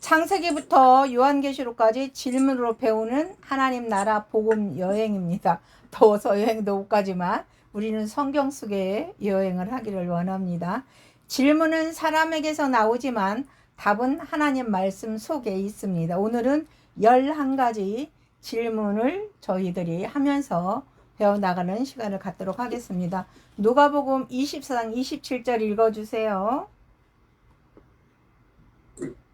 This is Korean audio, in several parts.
창세기부터 요한계시록까지 질문으로 배우는 하나님 나라 복음 여행입니다. 더워서 여행도 못 가지만 우리는 성경 속에 여행을 하기를 원합니다. 질문은 사람에게서 나오지만 답은 하나님 말씀 속에 있습니다. 오늘은 11가지 질문을 저희들이 하면서 배워나가는 시간을 갖도록 하겠습니다. 누가복음 24장 27절 읽어주세요.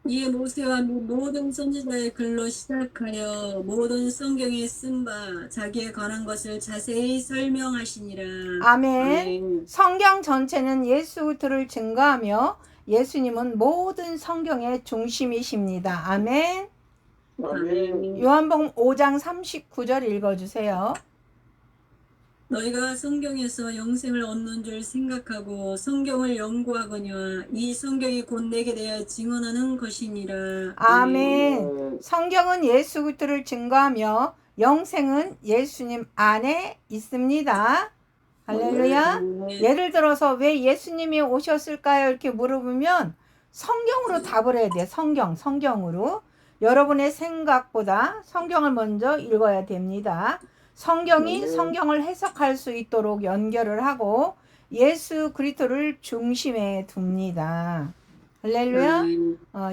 이에 모세와 모든 선지자의 글로 시작하여 모든 성경에 쓴 바 자기에 관한 것을 자세히 설명하시니라. 아멘. 성경 전체는 예수 그리스도를 증거하며 예수님은 모든 성경의 중심이십니다. 아멘. 아멘. 요한복음 5장 39절 읽어주세요. 너희가 성경에서 영생을 얻는 줄 생각하고 성경을 연구하거니와 이 성경이 곧 내게 대하여 증언하는 것이니라. 아멘. 성경은 예수 그리스도를 증거하며 영생은 예수님 안에 있습니다. 할렐루야. 예를 들어서 왜 예수님이 오셨을까요? 이렇게 물어보면 성경으로 답을 해야 돼. 성경으로. 여러분의 생각보다 성경을 먼저 읽어야 됩니다. 성경이 성경을 해석할 수 있도록 연결을 하고 예수 그리스도를 중심에 둡니다. 할렐루야.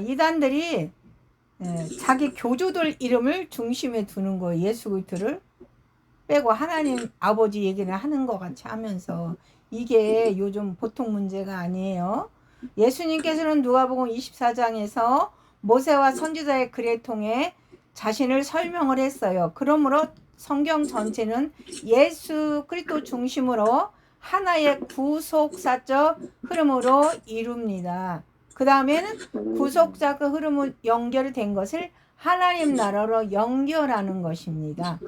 이단들이 자기 교주들 이름을 중심에 두는 거예요. 예수 그리스도를 빼고 하나님 아버지 얘기를 하는 것 같이 하면서 이게 요즘 보통 문제가 아니에요. 예수님께서는 누가복음 24장에서 모세와 선지자의 글에 통해 자신을 설명을 했어요. 그러므로 성경 전체는 예수 그리스도 중심으로 하나의 구속사적 흐름으로 이룹니다. 그 다음에는 구속사적 흐름으로 연결이 된 것을 하나님 나라로 연결하는 것입니다.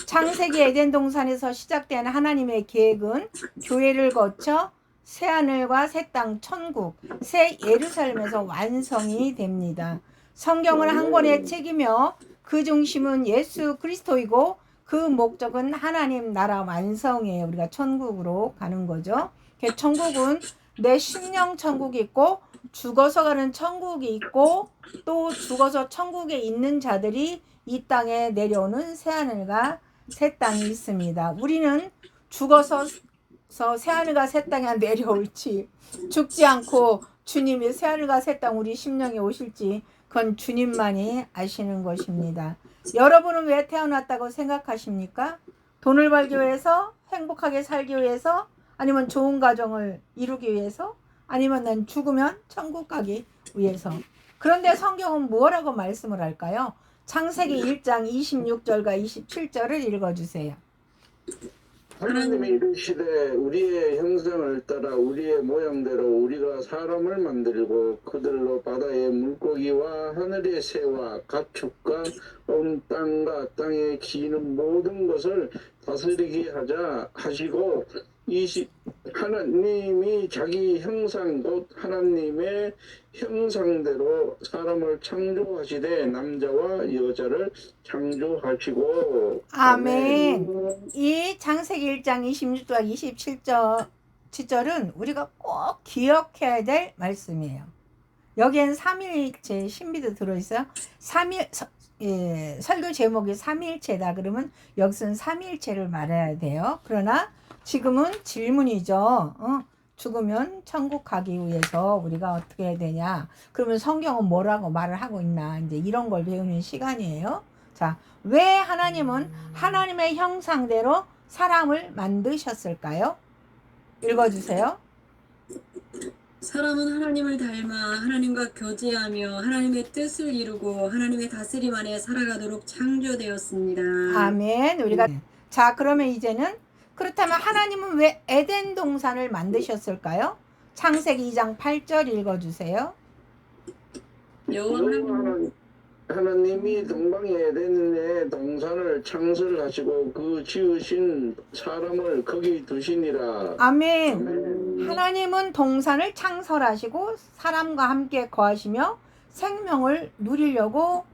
창세기 에덴 동산에서 시작된 하나님의 계획은 교회를 거쳐 새하늘과 새 땅 천국 새 예루살렘에서 완성이 됩니다. 성경을 한 권에 책이며 그 중심은 예수 그리스도이고 그 목적은 하나님 나라 완성이에요. 우리가 천국으로 가는 거죠. 천국은 내 심령 천국이 있고 죽어서 가는 천국이 있고 또 죽어서 천국에 있는 자들이 이 땅에 내려오는 새하늘과 새 땅이 있습니다. 우리는 죽어서 새하늘과 새 땅에 내려올지 죽지 않고 주님이 새하늘과 새 땅 우리 심령에 오실지 그건 주님만이 아시는 것입니다. 여러분은 왜 태어났다고 생각하십니까? 돈을 벌기 위해서? 행복하게 살기 위해서? 아니면 좋은 가정을 이루기 위해서? 아니면 난 죽으면 천국 가기 위해서? 그런데 성경은 뭐라고 말씀을 할까요? 창세기 1장 26절과 27절을 읽어주세요. 하나님이 이르시되 우리의 형상을 따라 우리의 모양대로 우리가 사람을 만들고 그들로 바다의 물고기와 하늘의 새와 가축과 온 땅과 땅에 기는 모든 것을 다스리게 하자 하시고 하나님이 자기 형상 곧 하나님의 형상대로 사람을 창조하시되 남자와 여자를 창조하시고 아멘. 이 창세기 1장 26절 27절은 우리가 꼭 기억해야 될 말씀이에요. 여기엔 삼위일체 신비도 들어있어요. 설교 제목이 삼위일체다 그러면 여기서는 삼위일체를 말해야 돼요. 그러나 지금은 질문이죠. 죽으면 천국 가기 위해서 우리가 어떻게 해야 되냐? 그러면 성경은 뭐라고 말을 하고 있나? 이제 이런 걸 배우는 시간이에요. 자, 왜 하나님은 하나님의 형상대로 사람을 만드셨을까요? 읽어주세요. 사람은 하나님을 닮아 하나님과 교제하며 하나님의 뜻을 이루고 하나님의 다스림 안에 살아가도록 창조되었습니다. 아멘. 자, 그러면 이제는 그렇다면 하나님은 왜 에덴 동산을 만드셨을까요? 창세기 2장 8절 읽어주세요. 하나님이 동방의 에덴의 동산을 창설하시고 그 지으신 사람을 거기 두시니라. 아멘. 하나님은 동산을 창설하시고 사람과 함께 거하시며 생명을 누리려고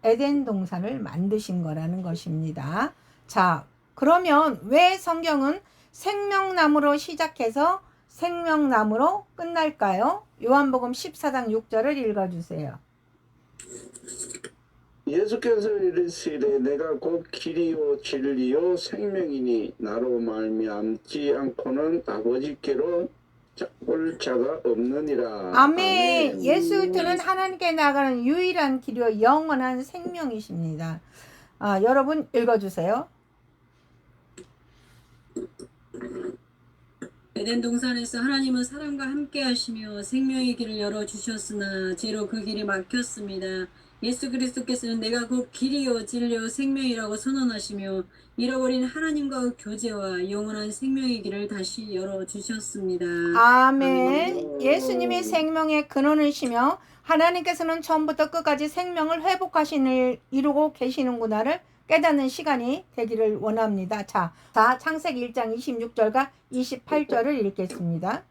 에덴 동산을 만드신 거라는 것입니다. 자, 그러면 왜 성경은 생명나무로 시작해서 생명나무로 끝날까요? 요한복음 14장 6절을 읽어주세요. 예수께서 이르시되 내가 곧 길이요 진리요 생명이니 나로 말미암지 않고는 아버지께로 올 자가 없느니라. 아멘. 예수 그리스도는 하나님께 나가는 유일한 길이요 영원한 생명이십니다. 여러분 읽어주세요. 에덴 동산에서 하나님은 사람과 함께 하시며 생명의 길을 열어주셨으나 죄로 그 길이 막혔습니다. 예수 그리스도께서는 내가 곧 길이요 진리요 생명이라고 선언하시며 잃어버린 하나님과 교제와 영원한 생명의 길을 다시 열어주셨습니다. 아멘. 예수님이 생명의 근원이시며 하나님께서는 처음부터 끝까지 생명을 회복하신 일 이루고 계시는구나를 깨닫는 시간이 되기를 원합니다. 자, 창세기 1장 26절과 28절을 읽겠습니다.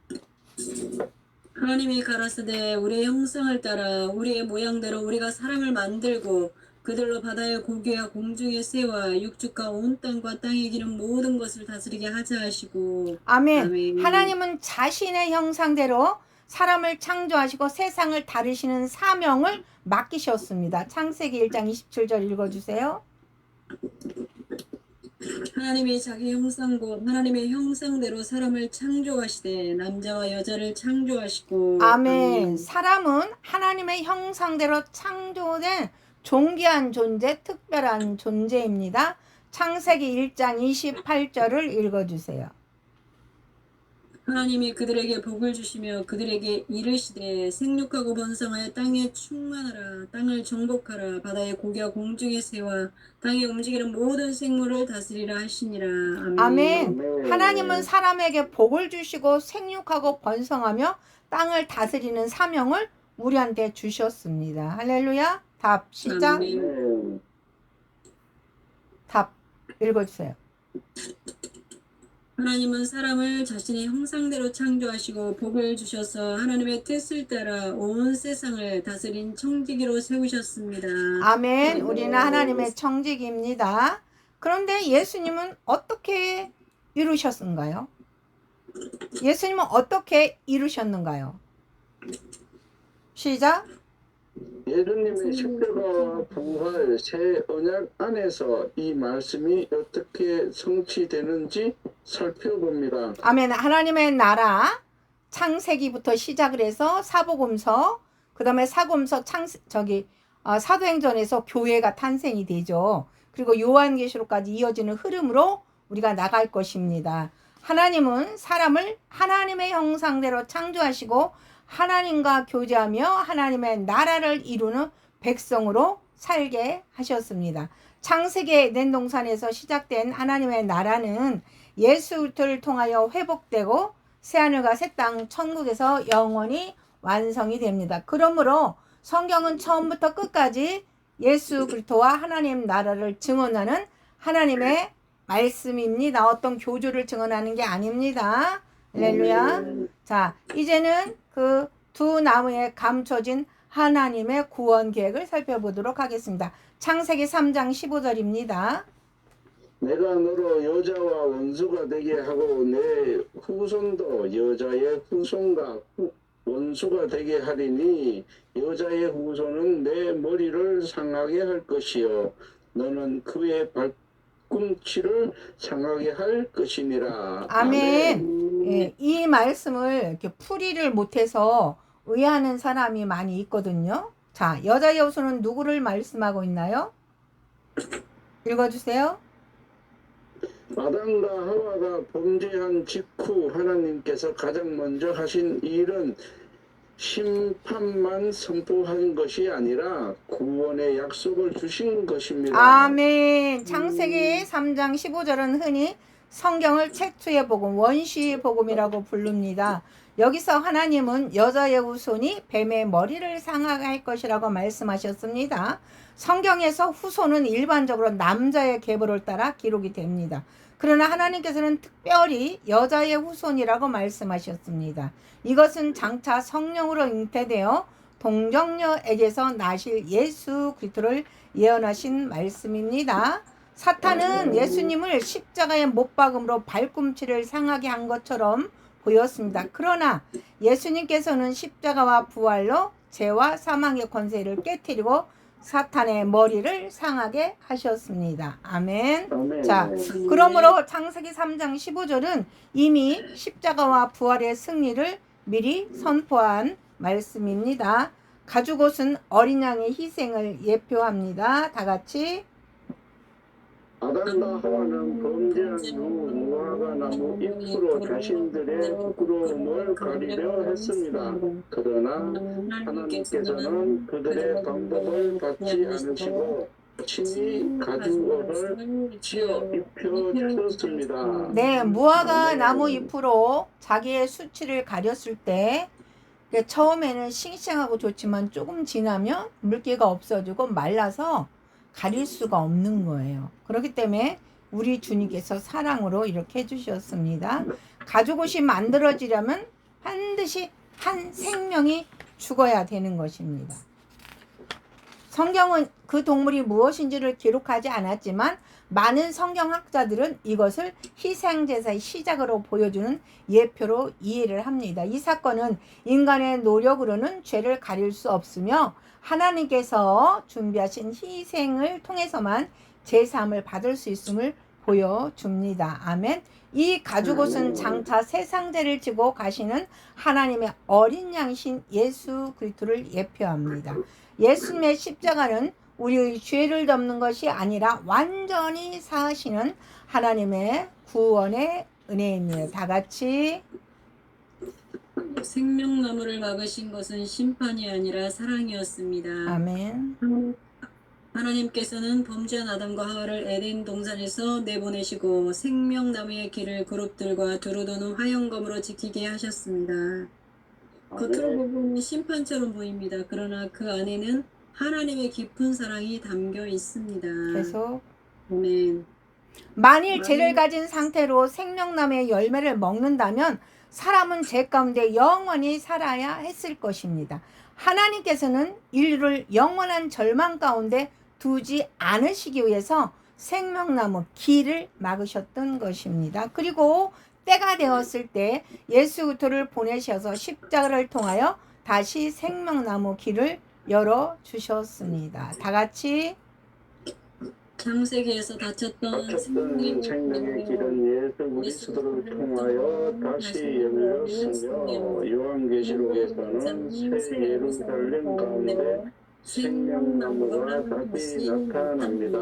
하나님이 가라사대 우리의 형상을 따라 우리의 모양대로 우리가 사람을 만들고 그들로 바다의 고기와 공중의 새와 육축과 온 땅과 땅에 기는 모든 것을 다스리게 하자 하시고 아멘. 아멘. 하나님은 자신의 형상대로 사람을 창조하시고 세상을 다루시는 사명을 맡기셨습니다. 창세기 1장 27절 읽어주세요. 하나님이 자기 형상고 하나님의 형상대로 사람을 창조하시되 남자와 여자를 창조하시고 아멘. 사람은 하나님의 형상대로 창조된 존귀한 존재, 특별한 존재입니다. 창세기 1장 28절을 읽어주세요. 하나님이 그들에게 복을 주시며 그들에게 이르시되 생육하고 번성하여 땅에 충만하라 땅을 정복하라 바다의 고기와 공중의 새와 땅에 움직이는 모든 생물을 다스리라 하시니라. 아멘. 아멘. 하나님은 사람에게 복을 주시고 생육하고 번성하며 땅을 다스리는 사명을 우리한테 주셨습니다. 할렐루야. 답 시작. 아멘. 답 읽어주세요. 하나님은 사람을 자신의 형상대로 창조하시고 복을 주셔서 하나님의 뜻을 따라 온 세상을 다스린 청지기로 세우셨습니다. 아멘. 우리는 하나님의 청지기입니다. 그런데 예수님은 어떻게 이루셨는가요? 예수님은 어떻게 이루셨는가요? 시작. 예수님의 십자가와 부활 새 언약 안에서 이 말씀이 어떻게 성취되는지 살펴봅니다. 아멘. 하나님의 나라 창세기부터 시작을 해서 사복음서, 그다음에 사복음서 사도행전에서 교회가 탄생이 되죠. 그리고 요한계시록까지 이어지는 흐름으로 우리가 나갈 것입니다. 하나님은 사람을 하나님의 형상대로 창조하시고 하나님과 교제하며 하나님의 나라를 이루는 백성으로 살게 하셨습니다. 창세기 에덴 동산에서 시작된 하나님의 나라는 예수 그리스도를 통하여 회복되고 새하늘과 새 땅 천국에서 영원히 완성이 됩니다. 그러므로 성경은 처음부터 끝까지 예수 그리스도와 하나님 나라를 증언하는 하나님의 말씀입니다. 어떤 교조를 증언하는 게 아닙니다. 할렐루야. 자, 이제는 그 두 나무에 감춰진 하나님의 구원 계획을 살펴보도록 하겠습니다. 창세기 3장 15절입니다. 내가 너로 여자와 원수가 되게 하고 내 후손도 여자의 후손과 원수가 되게 하리니 여자의 후손은 내 머리를 상하게 할 것이요 너는 그의 발꿈치를 상하게 할 것이니라. 아멘. 예, 이 말씀을 이렇게 풀이를 못해서 의아하는 사람이 많이 있거든요. 자, 여자의 후손은 누구를 말씀하고 있나요? 읽어주세요. 아담과 하와가 범죄한 직후 하나님께서 가장 먼저 하신 일은 심판만 선포한 것이 아니라 구원의 약속을 주신 것입니다. 아멘. 창세기 3장 15절은 흔히 성경을 최초의 복음, 원시의 복음이라고 부릅니다. 여기서 하나님은 여자의 후손이 뱀의 머리를 상하게 할 것이라고 말씀하셨습니다. 성경에서 후손은 일반적으로 남자의 계보를 따라 기록이 됩니다. 그러나 하나님께서는 특별히 여자의 후손이라고 말씀하셨습니다. 이것은 장차 성령으로 잉태되어 동정녀에게서 나실 예수 그리스도를 예언하신 말씀입니다. 사탄은 예수님을 십자가에 못 박음으로 발꿈치를 상하게 한 것처럼 보였습니다. 그러나 예수님께서는 십자가와 부활로 죄와 사망의 권세를 깨뜨리고 사탄의 머리를 상하게 하셨습니다. 아멘. 아멘. 자, 그러므로 창세기 3장 15절은 이미 십자가와 부활의 승리를 미리 선포한 말씀입니다. 가죽옷은 어린 양의 희생을 예표합니다. 다 같이 아담과 하와는 범죄한 후 무화과 나무 잎으로 자신들의 부끄러움을 가리려 했습니다. 그러나 하나님께서는 그들의 방법을 받지 않으시고 친히 가죽옷을 지어 입혀 주셨습니다. 네, 무화과 나무 잎으로 자기의 수치를 가렸을 때 처음에는 싱싱하고 좋지만 조금 지나면 물기가 없어지고 말라서 가릴 수가 없는 거예요. 그렇기 때문에 우리 주님께서 사랑으로 이렇게 해주셨습니다. 가죽옷이 만들어지려면 반드시 한 생명이 죽어야 되는 것입니다. 성경은 그 동물이 무엇인지를 기록하지 않았지만 많은 성경학자들은 이것을 희생제사의 시작으로 보여주는 예표로 이해를 합니다. 이 사건은 인간의 노력으로는 죄를 가릴 수 없으며 하나님께서 준비하신 희생을 통해서만 제사함을 받을 수 있음을 보여줍니다. 아멘. 이 가죽옷은 장차 세상죄를 지고 가시는 하나님의 어린 양이신 예수 그리스도를 예표합니다. 예수님의 십자가는 우리의 죄를 덮는 것이 아니라 완전히 사하시는 하나님의 구원의 은혜입니다. 다 같이 생명나무를 막으신 것은 심판이 아니라 사랑이었습니다. 아멘. 하나님께서는 범죄한 아담과 하와를 에덴 동산에서 내보내시고 생명나무의 길을 그룹들과 두루 도는 화영검으로 지키게 하셨습니다. 겉으로 보면 심판처럼 보입니다. 그러나 그 안에는 하나님의 깊은 사랑이 담겨 있습니다. 계속. 아멘. 만일 죄를 가진 상태로 생명나무의 열매를 먹는다면 사람은 죄 가운데 영원히 살아야 했을 것입니다. 하나님께서는 인류를 영원한 절망 가운데 두지 않으시기 위해서 생명나무 길을 막으셨던 것입니다. 그리고 때가 되었을 때 예수 그리스도를 보내셔서 십자가를 통하여 다시 생명나무 길을 열어주셨습니다. 다 같이 창세기에서 다쳤던 생명의 길은 예수 그리스도를 통하여 다시 열렸으며 요한계시록에서는 새 예루살렘 가운데 생명나무가 다시 나타납니다.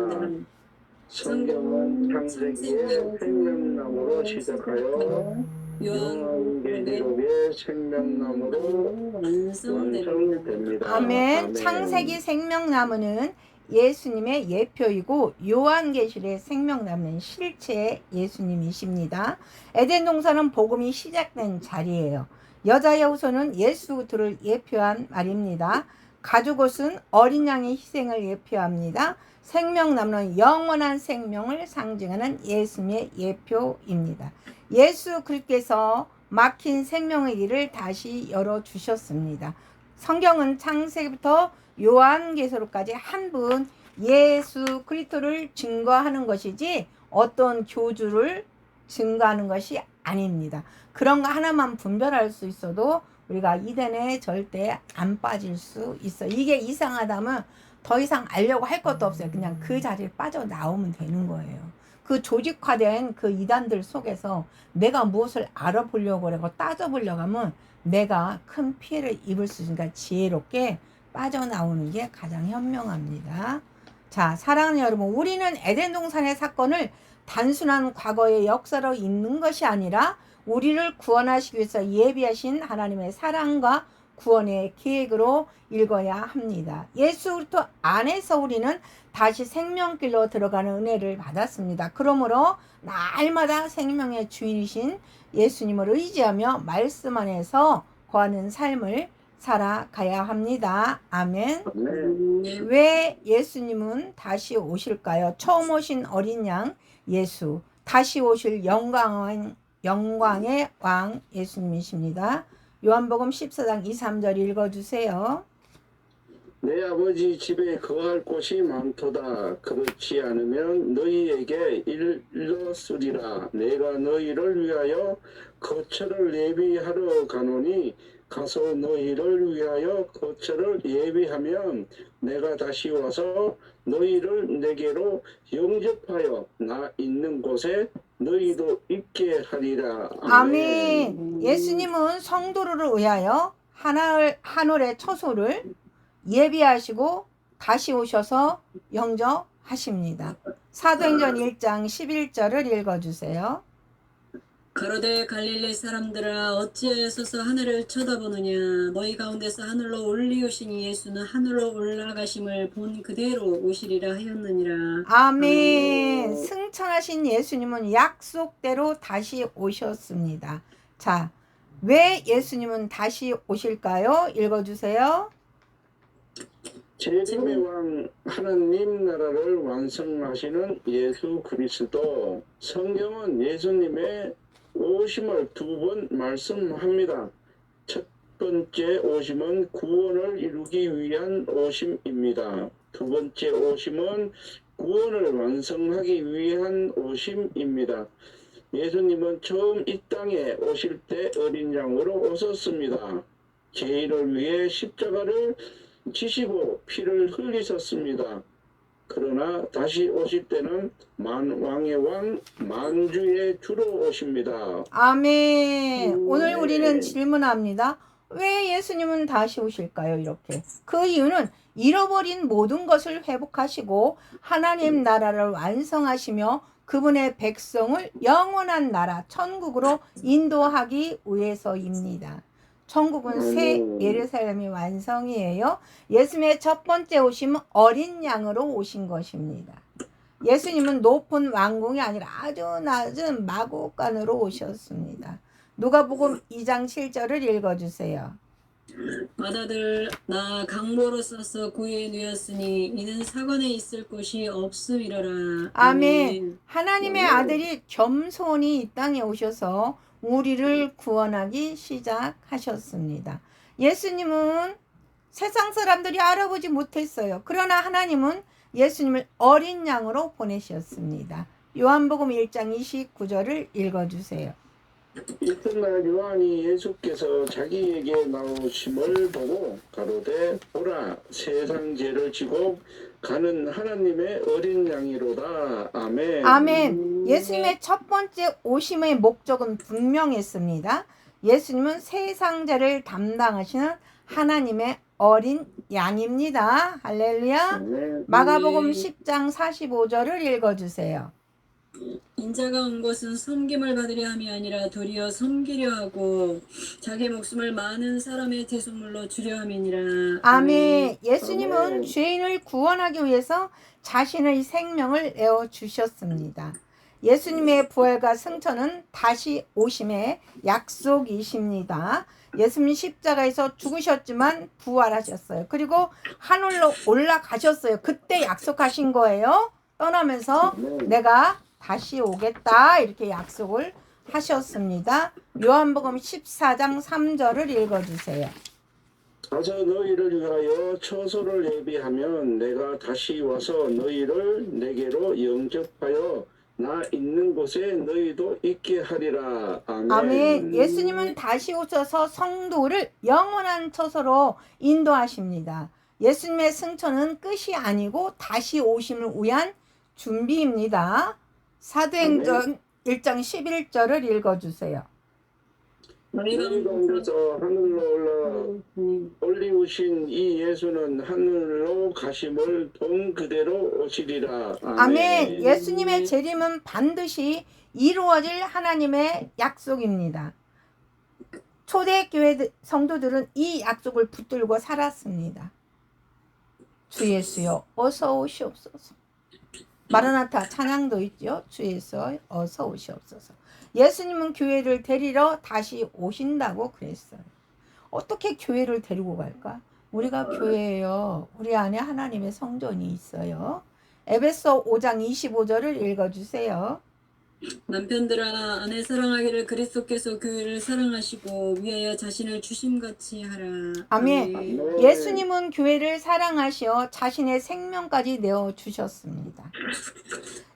성경은 창세기의 생명나무로 시작하여 요한계시록의 생명나무로 완성됩니다. 아멘. 창세기 생명나무는 예수님의 예표이고 요한계시록의 생명나무는 실제 예수님이십니다. 에덴 동산은 복음이 시작된 자리예요. 여자의 후손은 예수 그리스도를 예표한 말입니다. 가죽옷은 어린 양의 희생을 예표합니다. 생명나무는 영원한 생명을 상징하는 예수님의 예표입니다. 예수 그리스도께서 막힌 생명의 길을 다시 열어주셨습니다. 성경은 창세기부터 요한계시록까지 한 분 예수 그리스도를 증거하는 것이지 어떤 교주를 증거하는 것이 아닙니다. 그런 거 하나만 분별할 수 있어도 우리가 이단에 절대 안 빠질 수 있어. 이게 이상하다면 더 이상 알려고 할 것도 없어요. 그냥 그 자리에 빠져나오면 되는 거예요. 그 조직화된 그 이단들 속에서 내가 무엇을 알아보려고 하고 따져보려고 하면 내가 큰 피해를 입을 수 있으니까 지혜롭게 빠져나오는 게 가장 현명합니다. 자, 사랑하는 여러분, 우리는 에덴 동산의 사건을 단순한 과거의 역사로 읽는 것이 아니라 우리를 구원하시기 위해서 예비하신 하나님의 사랑과 구원의 계획으로 읽어야 합니다. 예수 그리스도 안에서 우리는 다시 생명길로 들어가는 은혜를 받았습니다. 그러므로 날마다 생명의 주인이신 예수님을 의지하며 말씀 안에서 거하는 삶을 살아가야 합니다. 아멘. 왜 예수님은 다시 오실까요? 처음 오신 어린 양 예수, 다시 오실 영광의 왕 예수님이십니다. 요한복음 14장 2, 3절 읽어주세요. 내 아버지 집에 거할 곳이 많도다. 그렇지 않으면 너희에게 일렀으리라. 내가 너희를 위하여 거처를 예비하러 가노니 가서 너희를 위하여 거처를 예비하면 내가 다시 와서 너희를 내게로 영접하여 나 있는 곳에 너희도 있게 하리라. 아멘. 예수님은 성도를 위하여 하늘의 처소를 예비하시고 다시 오셔서 영접하십니다. 사도행전 1장 11절을 읽어주세요. 가로되 갈릴리 사람들아 어찌하여서 하늘을 쳐다보느냐 너희 가운데서 하늘로 올리우신 예수는 하늘로 올라가심을 본 그대로 오시리라 하였느니라. 아멘. 승천하신 예수님은 약속대로 다시 오셨습니다. 자, 왜 예수님은 다시 오실까요? 읽어주세요. 재림의 왕 하나님 나라를 완성하시는 예수 그리스도. 성경은 예수님의 오심을 두 번 말씀합니다. 첫 번째 오심은 구원을 이루기 위한 오심입니다. 두 번째 오심은 구원을 완성하기 위한 오심입니다. 예수님은 처음 이 땅에 오실 때 어린 양으로 오셨습니다. 죄인을 위해 십자가를 지시고 피를 흘리셨습니다. 그러나 다시 오실 때는 만왕의 왕 만주의 주로 오십니다. 아멘. 오늘 우리는 질문합니다. 왜 예수님은 다시 오실까요? 이렇게. 그 이유는 잃어버린 모든 것을 회복하시고 하나님 나라를 완성하시며 그분의 백성을 영원한 나라 천국으로 인도하기 위해서입니다. 천국은 새 예루살렘이 완성이에요. 예수님의 첫 번째 오심은 어린 양으로 오신 것입니다. 예수님은 높은 왕궁이 아니라 아주 낮은 마구간으로 오셨습니다. 누가복음 2장 7절을 읽어주세요. 아다들 나 강보로써서 구에 누였으니 이는 사관에 있을 곳이 없음이러라. 아멘. 하나님의 아들이 겸손히 이 땅에 오셔서 우리를 구원하기 시작하셨습니다. 예수님은 세상 사람들이 알아보지 못했어요. 그러나 하나님은 예수님을 어린 양으로 보내셨습니다. 요한복음 1장 29절을 읽어주세요. 이튿날 요한이 예수께서 자기에게 나오심을 보고 가로되 보라 세상 죄를 지고 가는 하나님의 어린 양이로다. 아멘. 아멘. 예수님의 첫 번째 오심의 목적은 분명했습니다. 예수님은 세상 죄를 담당하시는 하나님의 어린 양입니다. 할렐루야. 아멘. 마가복음 10장 45절을 읽어주세요. 인자가 온 것은 섬김을 받으려 함이 아니라 도리어 섬기려 하고 자기 목숨을 많은 사람의 대속물로 주려 함이니라. 아멘. 예수님은 아멘. 죄인을 구원하기 위해서 자신의 생명을 내어 주셨습니다. 예수님의 부활과 승천은 다시 오심의 약속이십니다. 예수님 십자가에서 죽으셨지만 부활하셨어요. 그리고 하늘로 올라가셨어요. 그때 약속하신 거예요. 떠나면서 내가 다시 오겠다 이렇게 약속을 하셨습니다. 요한복음 14장 3절을 읽어주세요. 가서 너희를 위하여 처소를 예비하면 내가 다시 와서 너희를 내게로 영접하여 나 있는 곳에 너희도 있게 하리라. 아멘. 아멘. 예수님은 다시 오셔서 성도를 영원한 처소로 인도하십니다. 예수님의 승천은 끝이 아니고 다시 오심을 위한 준비입니다. 사도행전 1장 11절을 읽어주세요. 너희 가운데서 하늘로 올리우신 이 예수는 하늘로 가심을 본 그대로 오시리라. 아멘. 예수님의 재림은 반드시 이루어질 하나님의 약속입니다. 초대교회 성도들은 이 약속을 붙들고 살았습니다. 주 예수여 어서 오시옵소서. 마라나타 찬양도 있죠. 주 예수 어서 오시옵소서. 예수님은 교회를 데리러 다시 오신다고 그랬어요. 어떻게 교회를 데리고 갈까? 우리가 교회예요. 우리 안에 하나님의 성전이 있어요. 에베소 5장 25절을 읽어주세요. 남편들아 아내 사랑하기를 그리스도께서 교회를 사랑하시고 위하여 자신을 주심같이 하라. 아멘. 예수님은 교회를 사랑하시어 자신의 생명까지 내어주셨습니다.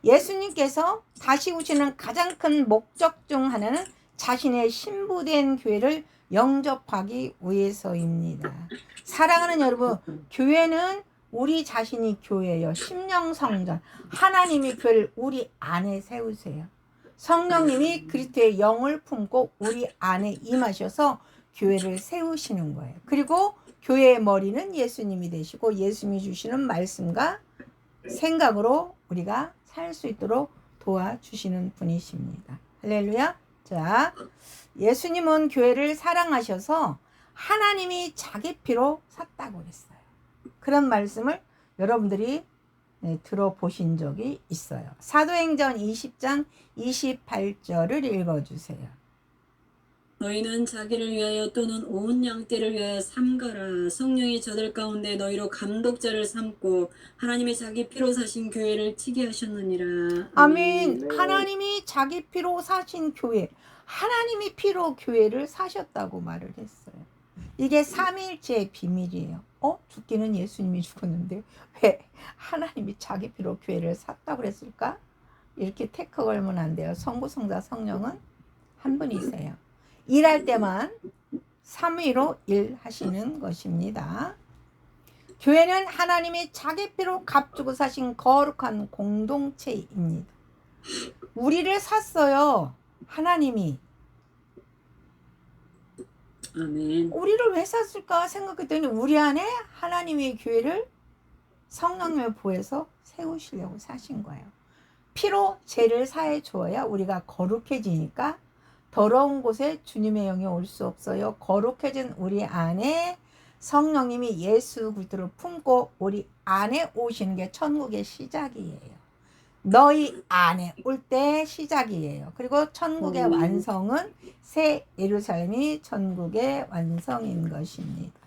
예수님께서 다시 오시는 가장 큰 목적 중 하나는 자신의 신부된 교회를 영접하기 위해서입니다. 사랑하는 여러분, 교회는 우리 자신이 교회예요. 심령성전. 하나님이 교회를 우리 안에 세우세요. 성령님이 그리스도의 영을 품고 우리 안에 임하셔서 교회를 세우시는 거예요. 그리고 교회의 머리는 예수님이 되시고 예수님이 주시는 말씀과 생각으로 우리가 살 수 있도록 도와주시는 분이십니다. 할렐루야. 자, 예수님은 교회를 사랑하셔서 하나님이 자기 피로 샀다고 그랬어요. 그런 말씀을 여러분들이 들어보신 적이 있어요. 사도행전 20장 28절을 읽어주세요. 너희는 자기를 위하여 또는 온 양떼를 위하여 삼가라. 성령이 저들 가운데 너희로 감독자를 삼고 하나님의 자기 피로 사신 교회를 치게 하셨느니라. 아멘. 네. 하나님이 자기 피로 사신 교회, 하나님이 피로 교회를 사셨다고 말을 했어요. 이게 삼위일체의 비밀이에요. 죽기는 예수님이 죽었는데 왜 하나님이 자기 피로 교회를 샀다고 그랬을까? 이렇게 태크 걸면 안 돼요. 성부, 성자, 성령은 한 분이세요. 일할 때만 삼위로 일하시는 것입니다. 교회는 하나님이 자기 피로 값주고 사신 거룩한 공동체입니다. 우리를 샀어요. 하나님이. 아멘. 우리를 왜 샀을까 생각했더니 우리 안에 하나님의 교회를 성령님의 보혜서 세우시려고 사신 거예요. 피로 죄를 사해 주어야 우리가 거룩해지니까 더러운 곳에 주님의 영이 올 수 없어요. 거룩해진 우리 안에 성령님이 예수 그리스도를 품고 우리 안에 오시는 게 천국의 시작이에요. 너희 안에 올 때 시작이에요. 그리고 천국의 완성은 새 예루살렘이 천국의 완성인 것입니다.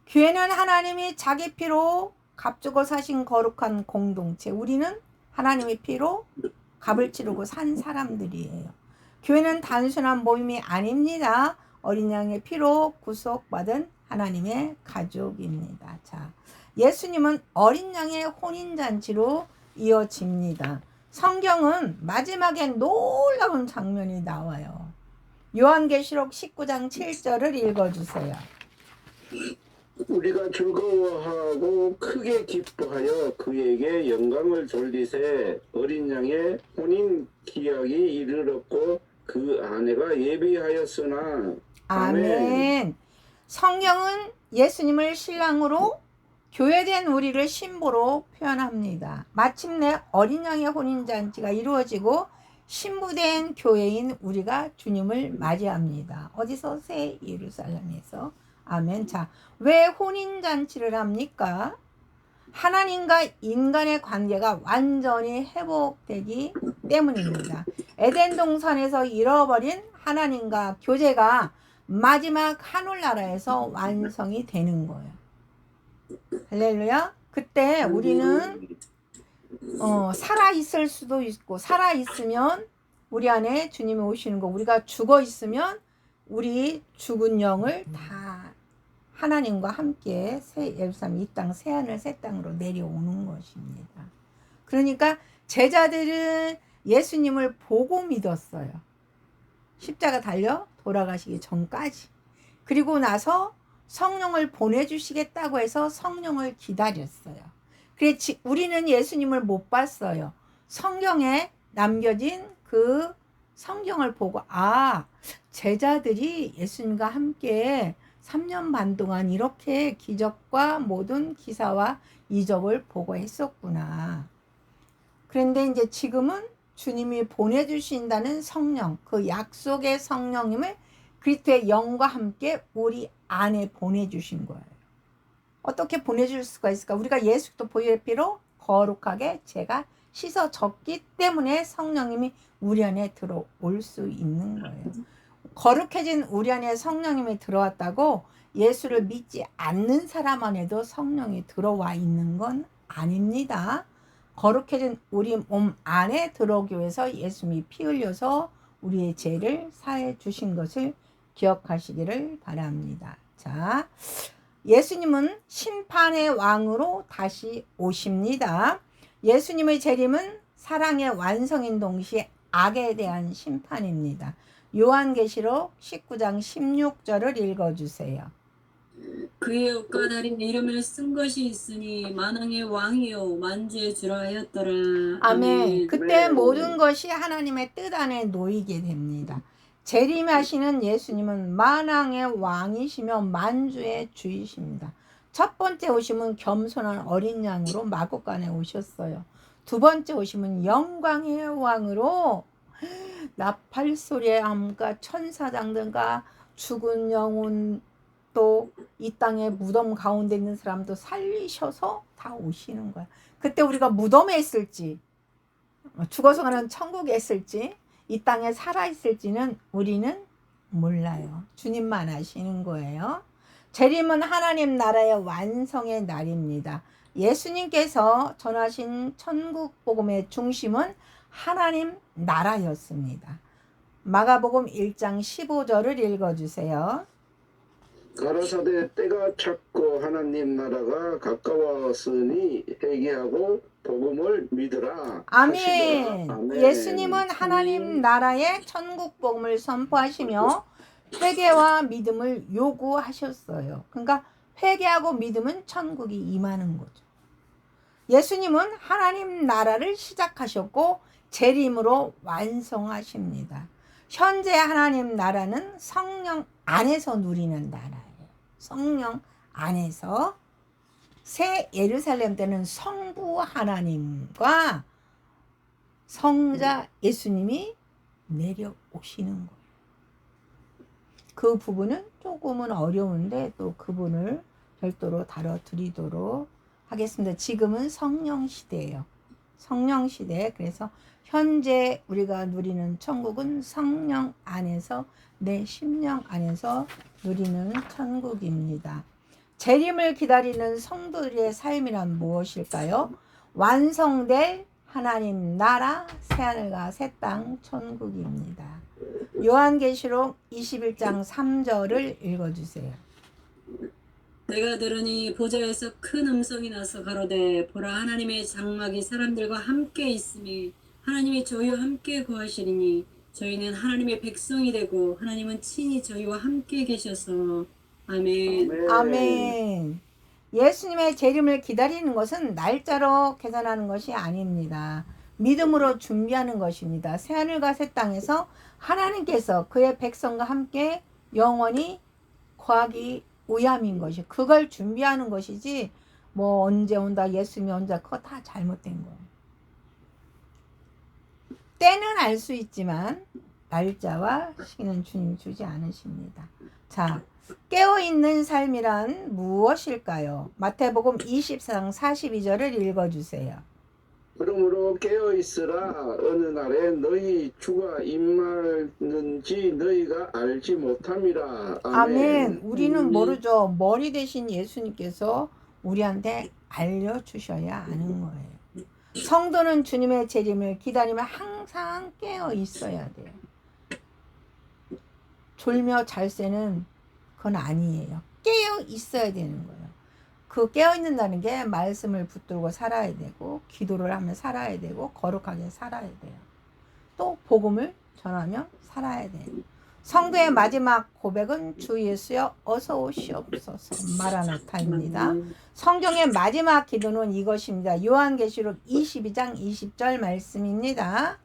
교회는 하나님이 자기 피로 값주고 사신 거룩한 공동체. 우리는 하나님의 피로 값을 치르고 산 사람들이에요. 교회는 단순한 모임이 아닙니다. 어린 양의 피로 구속받은 하나님의 가족입니다. 자, 예수님은 어린 양의 혼인잔치로 이어집니다. 성경은 마지막에 놀라운 장면이 나와요. 요한계시록 19장 7절을 읽어주세요. 우리가 즐거워하고 크게 기뻐하여 그에게 영광을 돌리세. 어린 양의 혼인 기약이 이르렀고 그 아내가 예비하였으나. 아멘. 성경은 예수님을 신랑으로 교회된 우리를 신부로 표현합니다. 마침내 어린 양의 혼인잔치가 이루어지고 신부된 교회인 우리가 주님을 맞이합니다. 어디서? 새 예루살렘에서. 아멘. 자, 왜 혼인잔치를 합니까? 하나님과 인간의 관계가 완전히 회복되기 때문입니다. 에덴 동산에서 잃어버린 하나님과 교제가 마지막 하늘나라에서 완성이 되는 거예요. 할렐루야. 그때 우리는 살아 있을 수도 있고, 살아 있으면 우리 안에 주님이 오시는 거, 우리가 죽어 있으면 우리 죽은 영을 다 하나님과 함께 새 예루살렘 이 땅 새 하늘 새 땅으로 내려오는 것입니다. 그러니까 제자들은 예수님을 보고 믿었어요. 십자가 달려 돌아가시기 전까지. 그리고 나서 성령을 보내주시겠다고 해서 성령을 기다렸어요. 그래, 우리는 예수님을 못 봤어요. 성경에 남겨진 그 성경을 보고 제자들이 예수님과 함께 3년 반 동안 이렇게 기적과 모든 기사와 이적을 보고 했었구나. 그런데 이제 지금은 주님이 보내주신다는 성령, 그 약속의 성령님을 그리스도의 영과 함께 우리 안에 보내주신 거예요. 어떻게 보내줄 수가 있을까? 우리가 예수 그리스도 보혈의 피로 거룩하게 죄가 씻어졌기 때문에 성령님이 우리 안에 들어올 수 있는 거예요. 거룩해진 우리 안에 성령님이 들어왔다고 예수를 믿지 않는 사람 안에도 성령이 들어와 있는 건 아닙니다. 거룩해진 우리 몸 안에 들어오기 위해서 예수님이 피 흘려서 우리의 죄를 사해 주신 것을 기억하시기를 바랍니다. 자, 예수님은 심판의 왕으로 다시 오십니다. 예수님의 재림은 사랑의 완성인 동시에 악에 대한 심판입니다. 요한계시록 19장 16절을 읽어주세요. 그의 옷과 다리는 이름을 쓴 것이 있으니 만왕의 왕이요 만주의 주라 하였더라. 아멘. 그때 아멘. 모든 것이 하나님의 뜻 안에 놓이게 됩니다. 재림하시는 예수님은 만왕의 왕이시며 만주의 주이십니다. 첫 번째 오심은 겸손한 어린 양으로 마구간에 오셨어요. 두 번째 오심은 영광의 왕으로 나팔소리의 암과 천사장들과 죽은 영혼 또 이 땅의 무덤 가운데 있는 사람도 살리셔서 다 오시는 거야. 그때 우리가 무덤에 있을지 죽어서 가는 천국에 있을지 이 땅에 살아있을지는 우리는 몰라요. 주님만 아시는 거예요. 재림은 하나님 나라의 완성의 날입니다. 예수님께서 전하신 천국 복음의 중심은 하나님 나라였습니다. 마가복음 1장 15절을 읽어주세요. 가라사대 때가 찼고 하나님 나라가 가까웠으니 회개하고 복음을 믿으라. 아멘. 하시더라. 아멘. 예수님은 하나님 나라의 천국 복음을 선포하시며 회개와 믿음을 요구하셨어요. 그러니까 회개하고 믿으면 천국이 임하는 거죠. 예수님은 하나님 나라를 시작하셨고 재림으로 완성하십니다. 현재 하나님 나라는 성령 안에서 누리는 나라예요. 성령 안에서 새 예루살렘 때는 성부 하나님과 성자 예수님이 내려오시는 거예요. 그 부분은 조금은 어려운데 또 그분을 별도로 다뤄드리도록 하겠습니다. 지금은 성령 시대예요. 성령 시대. 그래서 현재 우리가 누리는 천국은 성령 안에서 내 심령 안에서 누리는 천국입니다. 재림을 기다리는 성도들의 삶이란 무엇일까요? 완성될 하나님 나라 새하늘과 새 땅 천국입니다. 요한계시록 21장 3절을 읽어주세요. 내가 들으니 보좌에서 큰 음성이 나서 가로되 보라 하나님의 장막이 사람들과 함께 있으니 하나님이 저희와 함께 거하시리니 저희는 하나님의 백성이 되고 하나님은 친히 저희와 함께 계셔서 아멘. 아멘. 예수님의 재림을 기다리는 것은 날짜로 계산하는 것이 아닙니다. 믿음으로 준비하는 것입니다. 새하늘과 새 땅에서 하나님께서 그의 백성과 함께 영원히 거하기 위함인 것이 그걸 준비하는 것이지 뭐 언제 온다 예수님이 온다 그거 다 잘못된 거예요. 때는 알 수 있지만 날짜와 시기는 주님이 주지 않으십니다. 자, 깨어있는 삶이란 무엇일까요? 마태복음 24장 42절을 읽어주세요. 그러므로 깨어있으라. 어느 날에 너희 주가 임하는지 너희가 알지 못함이라. 아멘. 아멘. 우리는 모르죠. 머리 대신 예수님께서 우리한테 알려주셔야 아는 거예요. 성도는 주님의 재림을 기다리며 항상 깨어 있어야 돼요. 졸며 잘 새는 그건 아니에요. 깨어 있어야 되는 거예요. 그 깨어 있는다는 게 말씀을 붙들고 살아야 되고 기도를 하며 살아야 되고 거룩하게 살아야 돼요. 또 복음을 전하며 살아야 돼요. 성도의 마지막 고백은 주 예수여 어서 오시옵소서 마라나타입니다. 성경의 마지막 기도는 이것입니다. 요한계시록 22장 20절 말씀입니다.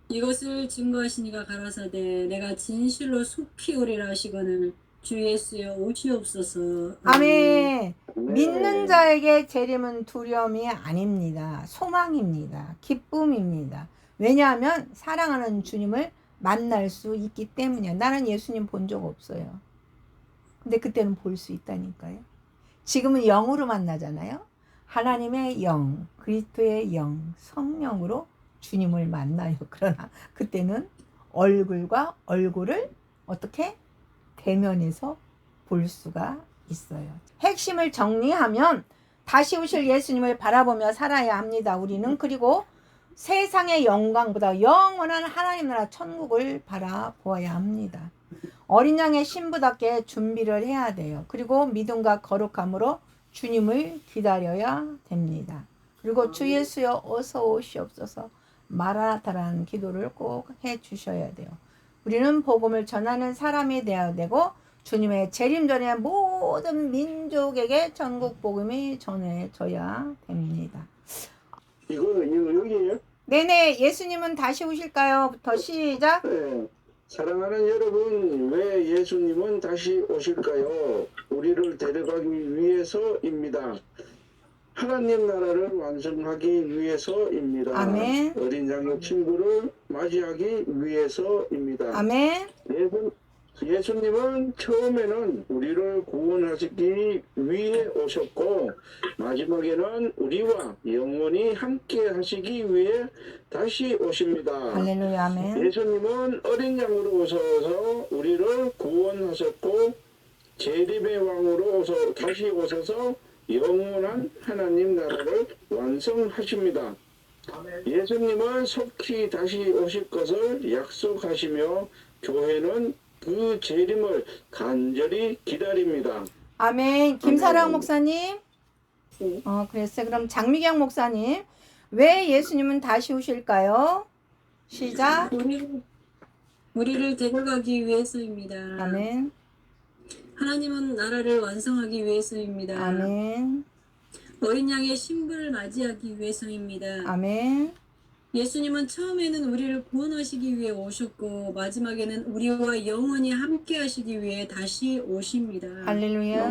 이것을 증거하시니가 가라사대 내가 진실로 속히 오리라 하시거늘 주 예수여 오시옵소서. 아멘. 믿는 자에게 재림은 두려움이 아닙니다. 소망입니다. 기쁨입니다. 왜냐하면 사랑하는 주님을 만날 수 있기 때문이에요. 나는 예수님 본 적 없어요. 근데 그때는 볼 수 있다니까요. 지금은 영으로 만나잖아요. 하나님의 영, 그리스도의 영, 성령으로 주님을 만나요. 그러나 그때는 얼굴과 얼굴을 어떻게 대면해서 볼 수가 있어요. 핵심을 정리하면 다시 오실 예수님을 바라보며 살아야 합니다. 우리는 그리고 세상의 영광보다 영원한 하나님 나라 천국을 바라보아야 합니다. 어린 양의 신부답게 준비를 해야 돼요. 그리고 믿음과 거룩함으로 주님을 기다려야 됩니다. 그리고 주 예수여 어서 오시옵소서 마라나타라는 기도를 꼭 해주셔야 돼요. 우리는 복음을 전하는 사람이 되어야 되고 주님의 재림 전에 모든 민족에게 전국 복음이 전해져야 됩니다. 이거 여기에요? 네네, 예수님은 다시 오실까요? 부터 시작. 네. 사랑하는 여러분, 왜 예수님은 다시 오실까요? 우리를 데려가기 위해서입니다. 하나님 나라를 완성하기 위해서입니다. 아멘. 어린 양의 친구를 맞이하기 위해서입니다. 아멘. 예수님은 처음에는 우리를 구원하시기 위해 오셨고 마지막에는 우리와 영원히 함께 하시기 위해 다시 오십니다. 할렐루야. 아멘. 예수님은 어린 양으로 오셔서 우리를 구원하셨고 재림의 왕으로 다시 오셔서 영원한 하나님 나라를 완성하십니다. 예수님은 속히 다시 오실 것을 약속하시며 교회는 그 재림을 간절히 기다립니다. 아멘. 김사랑 아멘. 목사님. 그랬어요. 그럼 장미경 목사님. 왜 예수님은 다시 오실까요? 시작. 우리를 데려가기 위해서입니다. 아멘. 하나님은 나라를 완성하기 위해서입니다. 아멘. 어린 양의 신부를 맞이하기 위해서입니다. 아멘. 예수님은 처음에는 우리를 구원하시기 위해 오셨고 마지막에는 우리와 영원히 함께 하시기 위해 다시 오십니다. 할렐루야.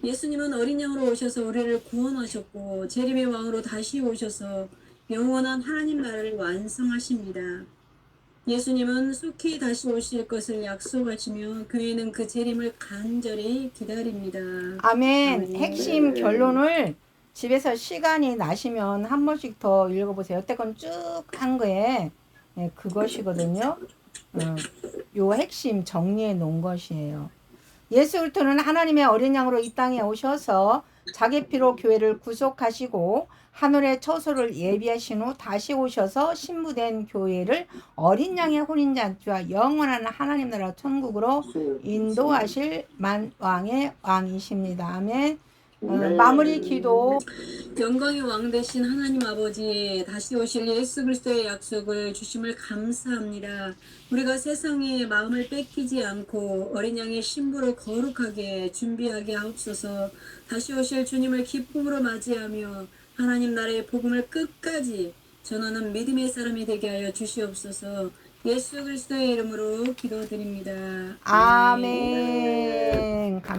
예수님은 어린 양으로 오셔서 우리를 구원하셨고 재림의 왕으로 다시 오셔서 영원한 하나님 나라를 완성하십니다. 예수님은 속히 다시 오실 것을 약속하시며 교회는 그 재림을 간절히 기다립니다. 아멘. 핵심 결론을 집에서 시간이 나시면 한 번씩 더 읽어보세요. 여태껏 쭉 한 거에 그것이거든요. 요 핵심 정리해 놓은 것이에요. 예수 그리스도는 하나님의 어린 양으로 이 땅에 오셔서 자기 피로 교회를 구속하시고 하늘의 처소를 예비하신 후 다시 오셔서 신부된 교회를 어린 양의 혼인잔치와 영원한 하나님 나라 천국으로 인도하실 만왕의 왕이십니다. 아멘. 마무리 기도. 영광의 왕 되신 하나님 아버지, 다시 오실 예수 그리스도의 약속을 주심을 감사합니다. 우리가 세상에 마음을 뺏기지 않고 어린 양의 신부를 거룩하게 준비하게 하옵소서. 다시 오실 주님을 기쁨으로 맞이하며 하나님 나라의 복음을 끝까지 전하는 믿음의 사람이 되게 하여 주시옵소서. 예수 그리스도의 이름으로 기도드립니다. 아멘.